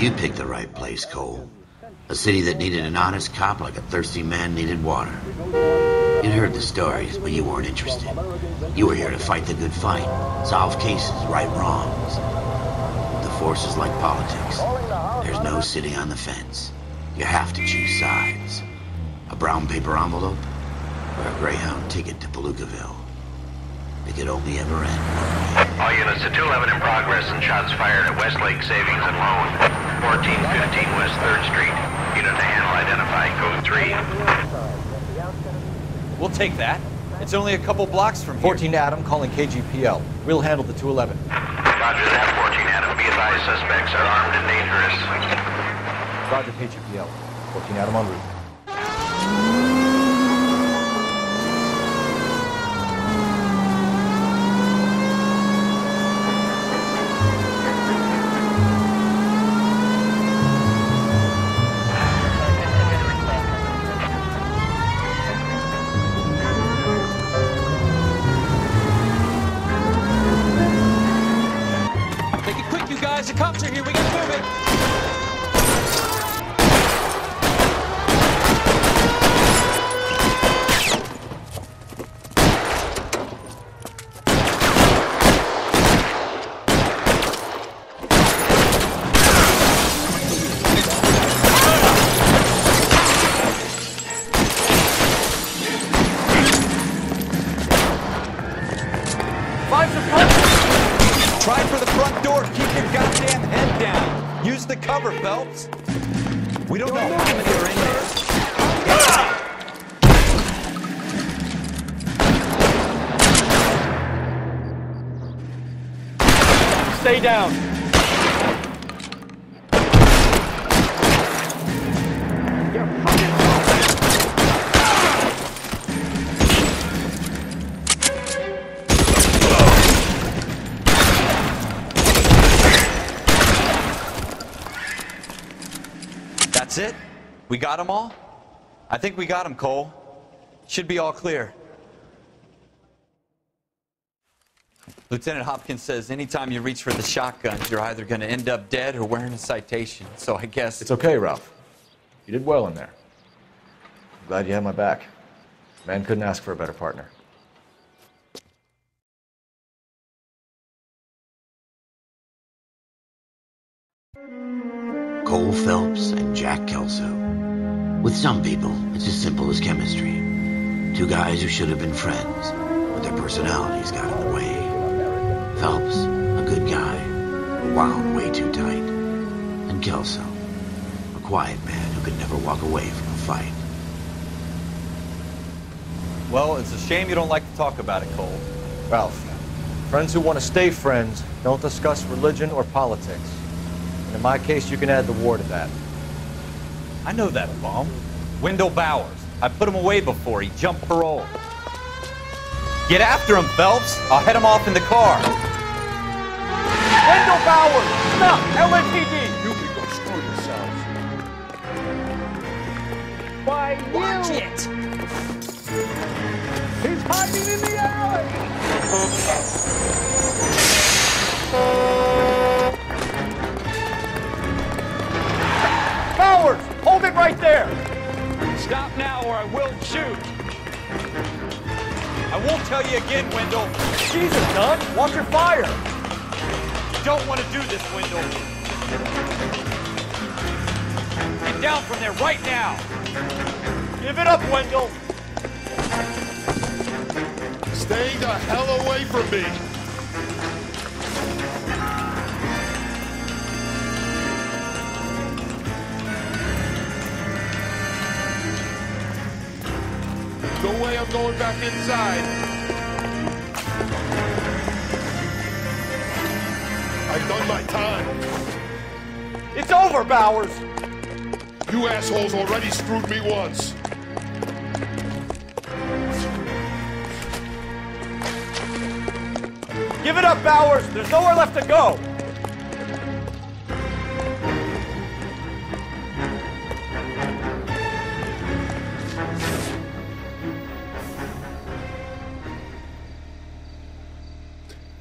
you picked the right place, Cole. A city that needed an honest cop like a thirsty man needed water. You'd heard the stories, but you weren't interested. You were here to fight the good fight, solve cases, right wrongs. The force is like politics. There's no sitting on the fence. You have to choose sides. A brown paper envelope or a Greyhound ticket to Palookaville. It could only ever end. All units to 211 in progress and shots fired at Westlake Savings and Loan, 1415 West 3rd Street. Unit to handle identified code 3. We'll take that. It's only a couple blocks from here. 14 Adam calling KGPL. We'll handle the 211. Roger that, 14 Adam. Be advised, suspects are armed and dangerous. Roger KGPL. 14 Adam en route. The cops are here, we can move it! Find some punches! Try for the front door, keep your goddamn head down! Use the cover, Phelps! We don't know how many are in there. Stay down! That's it? We got them all? I think we got them, Cole. Should be all clear. Lieutenant Hopkins says anytime you reach for the shotguns, you're either going to end up dead or wearing a citation. So I guess... It's okay, Ralph. You did well in there. I'm glad you had my back. Man couldn't ask for a better partner. Cole Phelps and Jack Kelso. With some people, it's as simple as chemistry. Two guys who should have been friends, but their personalities got in the way. Phelps, a good guy, wound way too tight. And Kelso, a quiet man who could never walk away from a fight. Well, it's a shame you don't like to talk about it, Cole. Ralph, friends who want to stay friends don't discuss religion or politics. And in my case, you can add the war to that. I know that bum. Wendell Bowers. I put him away before. He jumped parole. Get after him, Phelps. I'll head him off in the car. Wendell Bowers! Stop! LAPD! You can go screw yourselves. Why, you... Watch it! He's hiding in the alley! Bowers! Hold it right there! Stop now or I will shoot! I won't tell you again, Wendell. Jesus, Doug! Watch your fire! You don't want to do this, Wendell. Get down from there right now! Give it up, Wendell! Stay the hell away from me! No way I'm going back inside. I've done my time. It's over, Bowers! You assholes already screwed me once. Give it up, Bowers! There's nowhere left to go!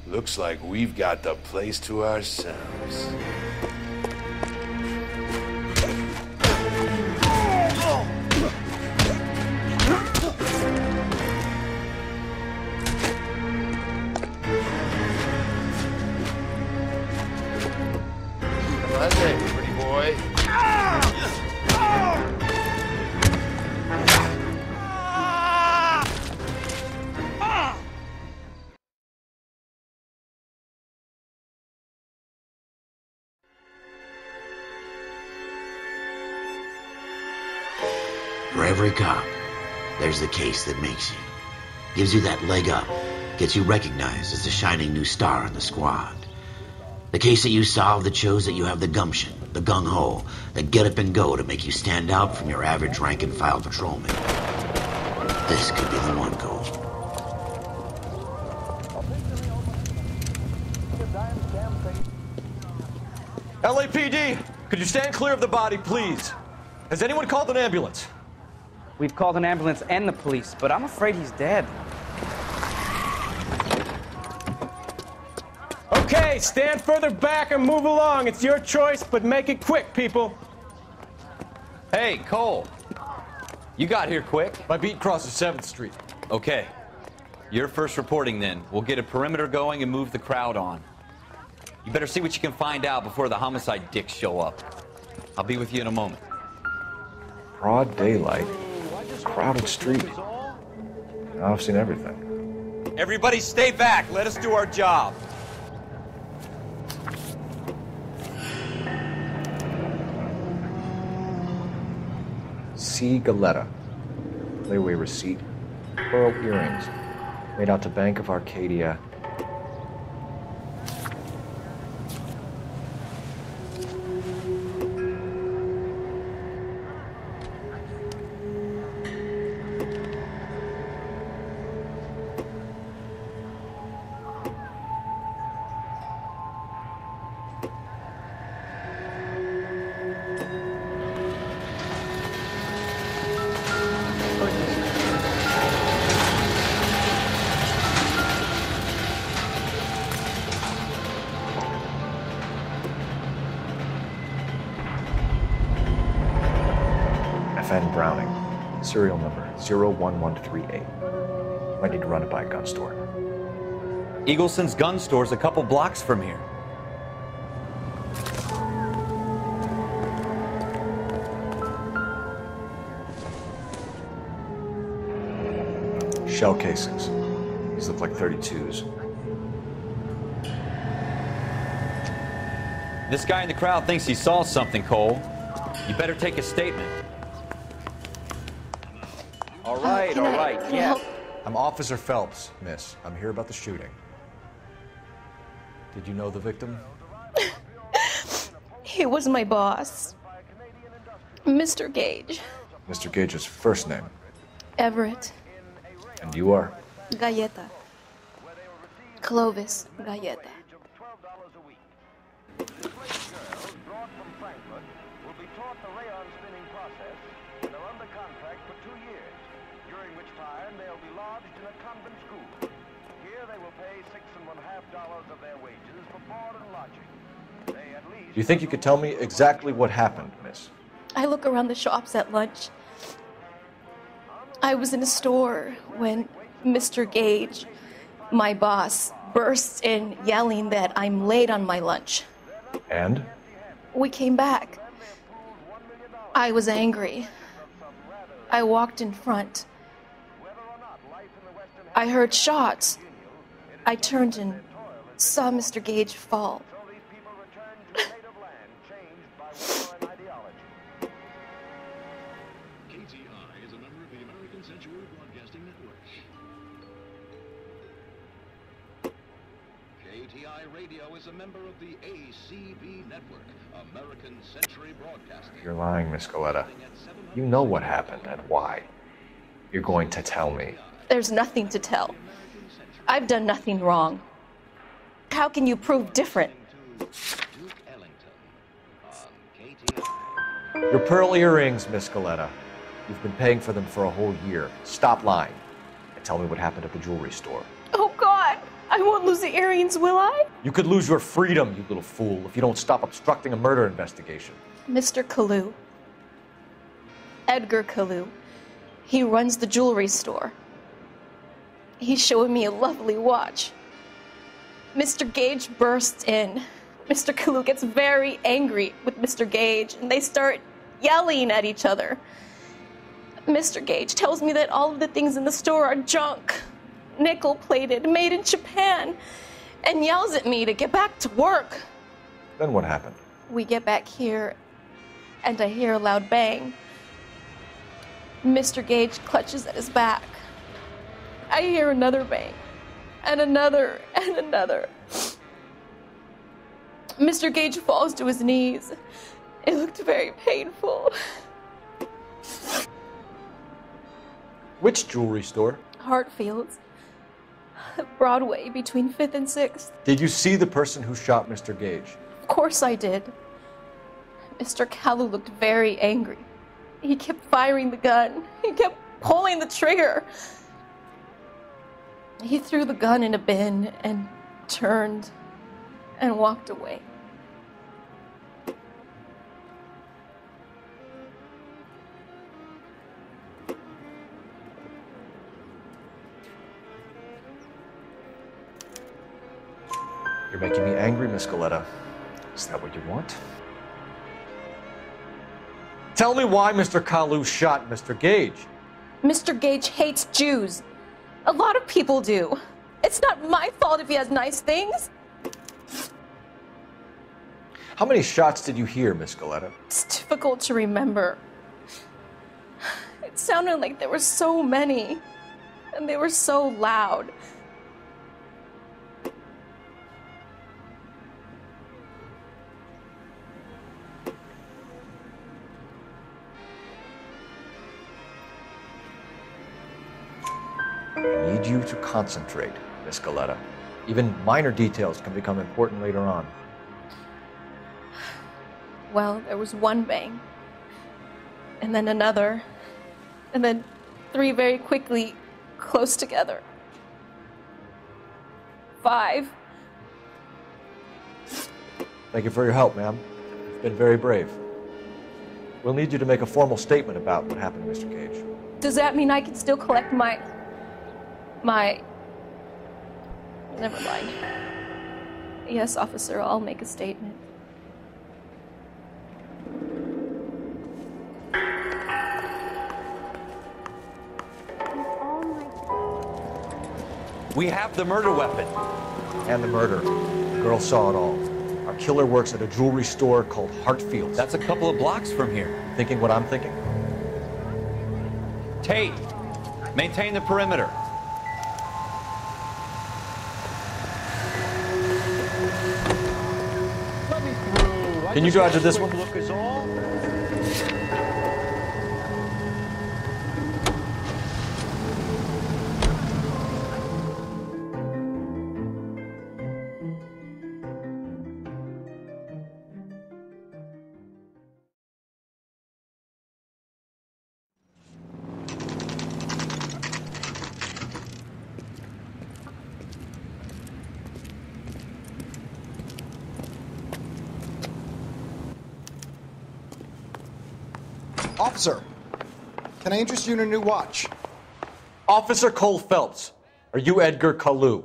Looks like we've got the place to ourselves. every cop, there's the case that makes you. Gives you that leg up, gets you recognized as the shining new star in the squad. The case that you solve that shows that you have the gumption, the gung-ho, the get up and go to make you stand out from your average rank-and-file patrolman. This could be the one, Cole. LAPD, could you stand clear of the body, please? Has anyone called an ambulance? We've called an ambulance and the police, but I'm afraid he's dead. Okay, stand further back and move along. It's your choice, but make it quick, people. Hey, Cole. You got here quick. My beat crosses 7th Street. Okay. You're first reporting then. We'll get a perimeter going and move the crowd on. You better see what you can find out before the homicide dicks show up. I'll be with you in a moment. Broad daylight. Crowded street. Now I've seen everything. Everybody stay back. Let us do our job. C. Galetta. Layaway receipt. Pearl earrings. Made out to Bank of Arcadia. FN Browning, serial number 01138. Might need to run it by a gun store. Eagleson's gun store's a couple blocks from here. Shell casings. These look like 32s. This guy in the crowd thinks he saw something, Cole. You better take a statement. All right, yeah. I'm Officer Phelps, miss. I'm here about the shooting. Did you know the victim? He was my boss, Mr. Gage. Mr. Gage's first name. Everett. And you are? Galleta. Clovis Galleta. Do you think you could tell me exactly what happened, miss? I look around the shops at lunch. I was in a store when Mr. Gage, my boss, bursts in yelling that I'm late on my lunch. And? We came back. I was angry. I walked in front. I heard shots. I turned and saw Mr. Gage fall. Radio is a member of the ACB network, American Century Broadcasting. You're lying, Miss Galetta. You know what happened and why. You're going to tell me. There's nothing to tell. I've done nothing wrong. How can you prove different? Your pearl earrings, Miss Galetta. You've been paying for them for a whole year. Stop lying and tell me what happened at the jewelry store. Oh, God! I won't lose the earrings, will I? You could lose your freedom, you little fool, if you don't stop obstructing a murder investigation. Mr. Kalu. Edgar Kalu. He runs the jewelry store. He's showing me a lovely watch. Mr. Gage bursts in. Mr. Kalu gets very angry with Mr. Gage, and they start yelling at each other. Mr. Gage tells me that all of the things in the store are junk. Nickel-plated, made in Japan, and yells at me to get back to work. Then what happened? We get back here, and I hear a loud bang. Mr. Gage clutches at his back. I hear another bang, and another, and another. Mr. Gage falls to his knees. It looked very painful. Which jewelry store? Hartfield's. Broadway, between 5th and 6th. Did you see the person who shot Mr. Gage? Of course I did. Mr. Kalu looked very angry. He kept firing the gun. He kept pulling the trigger. He threw the gun in a bin and turned and walked away. You're making me angry, Miss Galetta. Is that what you want? Tell me why Mr. Kalu shot Mr. Gage. Mr. Gage hates Jews. A lot of people do. It's not my fault if he has nice things. How many shots did you hear, Miss Galetta? It's difficult to remember. It sounded like there were so many, and they were so loud. I need you to concentrate, Miss Galetta. Even minor details can become important later on. Well, there was one bang, and then another, and then 3 very quickly, close together. 5. Thank you for your help, ma'am. You've been very brave. We'll need you to make a formal statement about what happened to Mr. Gage. Does that mean I can still collect my... Never mind. Yes, officer, I'll make a statement. We have the murder weapon. And the murder. The girl saw it all. Our killer works at a jewelry store called Hartfield's. That's a couple of blocks from here. Thinking what I'm thinking? Tate, maintain the perimeter. Can you drive to this one? Look is all. Officer, can I interest you in a new watch? Officer Cole Phelps, are you Edgar Kalu?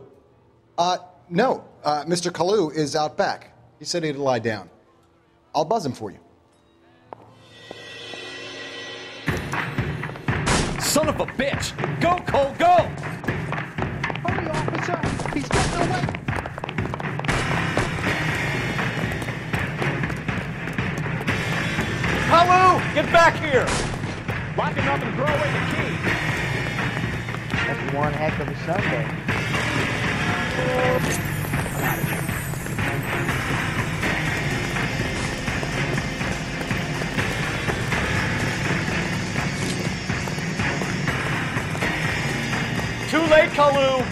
No. Mr. Kalu is out back. He said he'd lie down. I'll buzz him for you. Son of a bitch! Go, Cole, go! Hurry, officer! He's getting away! Kalu, get back here! Lock him up and throw away the key. That's one heck of a Sunday. Too late, Kalu!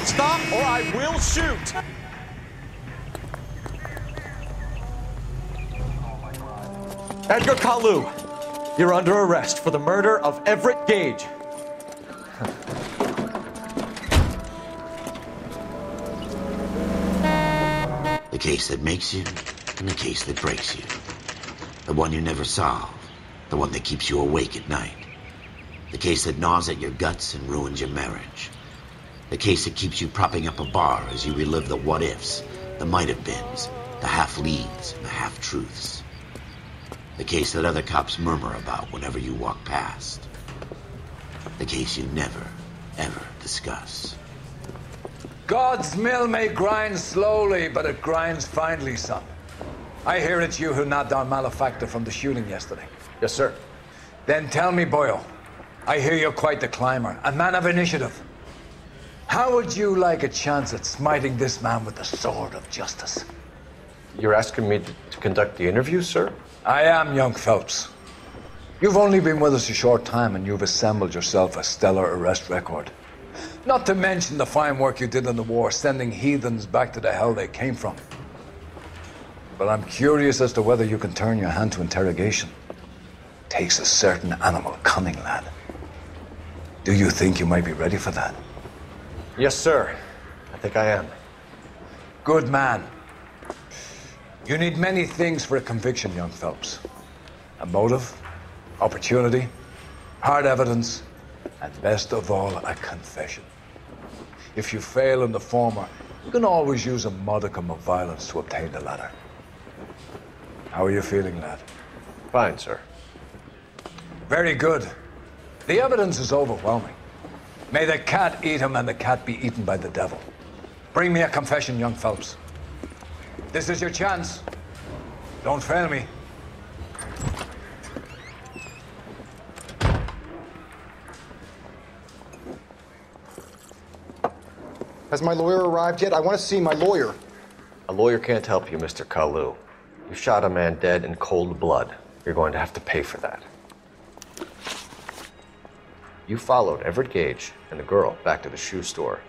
Stop or I will shoot! Edgar Kalu, you're under arrest for the murder of Everett Gage. The case that makes you and the case that breaks you. The one you never solve. The one that keeps you awake at night. The case that gnaws at your guts and ruins your marriage. The case that keeps you propping up a bar as you relive the what-ifs, the might-have-beens, the half-leads, and the half-truths. The case that other cops murmur about whenever you walk past. The case you never, ever discuss. God's mill may grind slowly, but it grinds finely, son. I hear it's you who nabbed our malefactor from the shooting yesterday. Yes, sir. Then tell me, Boyle, I hear you're quite the climber, a man of initiative. How would you like a chance at smiting this man with the sword of justice? You're asking me to conduct the interview, sir? I am, young Phelps. You've only been with us a short time and you've assembled yourself a stellar arrest record. Not to mention the fine work you did in the war, sending heathens back to the hell they came from. But I'm curious as to whether you can turn your hand to interrogation. Takes a certain animal cunning, lad. Do you think you might be ready for that? Yes, sir. I think I am. Good man. You need many things for a conviction, young Phelps. A motive, opportunity, hard evidence, and best of all, a confession. If you fail in the former, you can always use a modicum of violence to obtain the latter. How are you feeling, lad? Fine, sir. Very good. The evidence is overwhelming. May the cat eat him and the cat be eaten by the devil. Bring me a confession, young Phelps. This is your chance. Don't fail me. Has my lawyer arrived yet? I want to see my lawyer. A lawyer can't help you, Mr. Kalu. You shot a man dead in cold blood. You're going to have to pay for that. You followed Everett Gage and the girl back to the shoe store.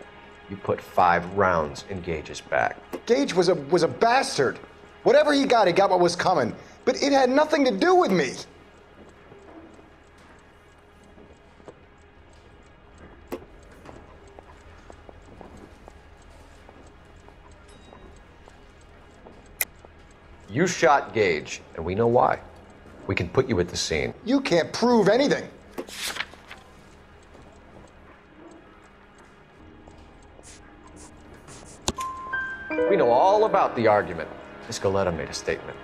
You put 5 rounds in Gage's back. Gage was a bastard. Whatever he got what was coming. But it had nothing to do with me. You shot Gage, and we know why. We can put you at the scene. You can't prove anything. We know all about the argument. Miss Goleta made a statement.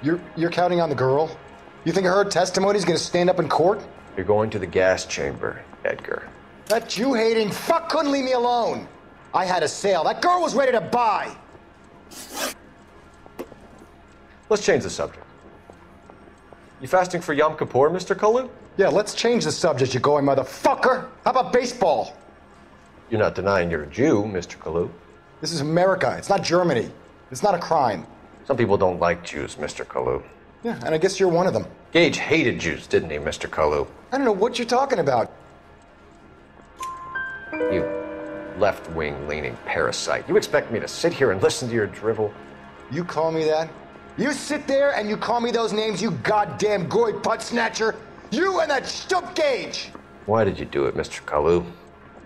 You're counting on the girl? You think her testimony's gonna stand up in court? You're going to the gas chamber, Edgar. That Jew-hating fuck couldn't leave me alone. I had a sale. That girl was ready to buy. Let's change the subject. You fasting for Yom Kippur, Mr. Kalu? Yeah, let's change the subject, you going motherfucker. How about baseball? You're not denying you're a Jew, Mr. Kalu. This is America. It's not Germany. It's not a crime. Some people don't like Jews, Mr. Kalu. Yeah, and I guess you're one of them. Gage hated Jews, didn't he, Mr. Kalu? I don't know what you're talking about. You left-wing leaning parasite. You expect me to sit here and listen to your drivel? You call me that? You sit there and you call me those names, you goddamn goy putt snatcher? You and that stump Gage! Why did you do it, Mr. Kalu?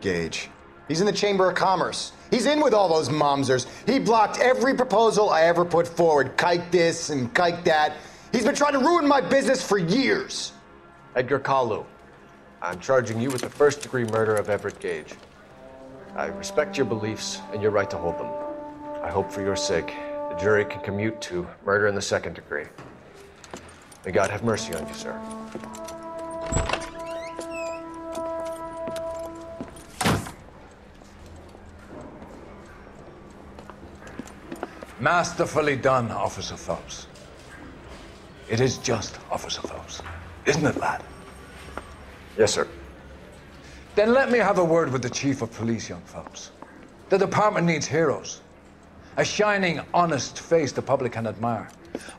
Gage. He's in the Chamber of Commerce. He's in with all those momsers. He blocked every proposal I ever put forward. Kike this and kike that. He's been trying to ruin my business for years. Edgar Kalu, I'm charging you with the first-degree murder of Everett Gage. I respect your beliefs and your right to hold them. I hope for your sake the jury can commute to murder in the second degree. May God have mercy on you, sir. Masterfully done, Officer Phelps. It is just Officer Phelps, isn't it, lad? Yes, sir. Then let me have a word with the Chief of Police, young Phelps. The department needs heroes. A shining, honest face the public can admire.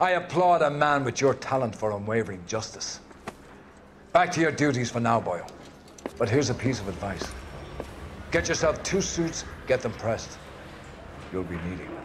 I applaud a man with your talent for unwavering justice. Back to your duties for now, Boyle. But here's a piece of advice. Get yourself 2 suits, get them pressed. You'll be needing them.